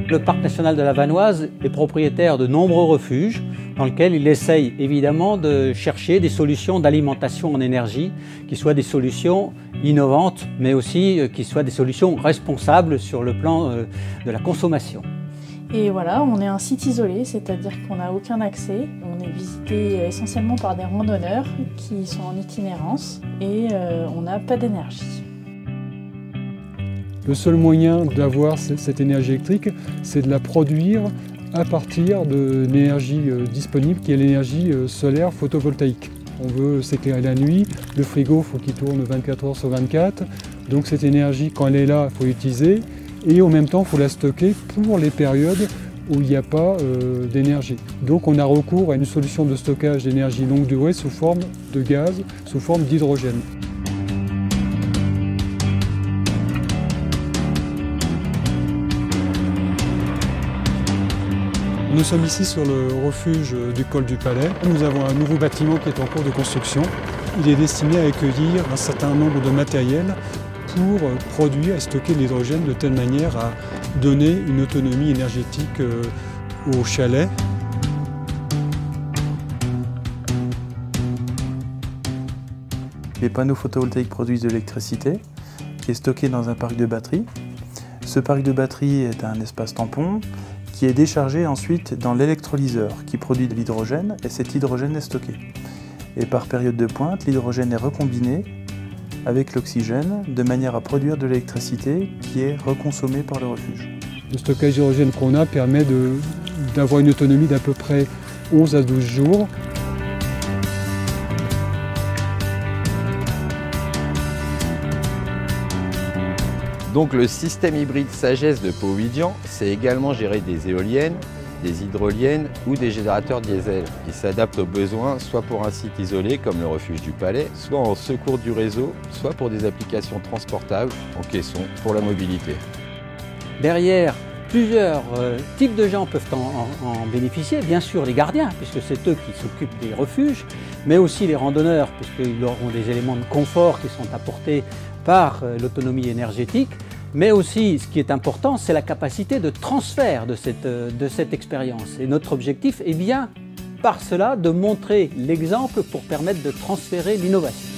Le parc national de la Vanoise est propriétaire de nombreux refuges dans lesquels il essaye évidemment de chercher des solutions d'alimentation en énergie qui soient des solutions innovantes mais aussi qui soient des solutions responsables sur le plan de la consommation. Et voilà, on est un site isolé, c'est-à-dire qu'on n'a aucun accès. On est visité essentiellement par des randonneurs qui sont en itinérance et on n'a pas d'énergie. Le seul moyen d'avoir cette énergie électrique, c'est de la produire à partir de l'énergie disponible, qui est l'énergie solaire photovoltaïque. On veut s'éclairer la nuit, le frigo, il faut qu'il tourne 24 heures sur 24. Donc cette énergie, quand elle est là, il faut l'utiliser. Et en même temps, il faut la stocker pour les périodes où il n'y a pas d'énergie. Donc on a recours à une solution de stockage d'énergie longue durée sous forme de gaz, sous forme d'hydrogène. Nous sommes ici sur le refuge du col du Palais. Nous avons un nouveau bâtiment qui est en cours de construction. Il est destiné à accueillir un certain nombre de matériels pour produire et stocker l'hydrogène de telle manière à donner une autonomie énergétique au chalet. Les panneaux photovoltaïques produisent de l'électricité qui est stockée dans un parc de batteries. Ce parc de batteries est un espace tampon qui est déchargé ensuite dans l'électrolyseur qui produit de l'hydrogène et cet hydrogène est stocké. Et par période de pointe, l'hydrogène est recombiné avec l'oxygène de manière à produire de l'électricité qui est reconsommée par le refuge. Le stockage d'hydrogène qu'on a permet d'avoir une autonomie d'à peu près 11 à 12 jours. Donc le système hybride Sagesse de Pau-Vidian, c'est également gérer des éoliennes, des hydroliennes ou des générateurs diesel. Il s'adapte aux besoins soit pour un site isolé comme le refuge du Palais, soit en secours du réseau, soit pour des applications transportables en caisson pour la mobilité. Derrière, plusieurs types de gens peuvent en bénéficier. Bien sûr les gardiens, puisque c'est eux qui s'occupent des refuges, mais aussi les randonneurs, puisqu'ils auront des éléments de confort qui sont apportés par l'autonomie énergétique. Mais aussi, ce qui est important, c'est la capacité de transfert de cette expérience. Et notre objectif est bien, par cela, de montrer l'exemple pour permettre de transférer l'innovation.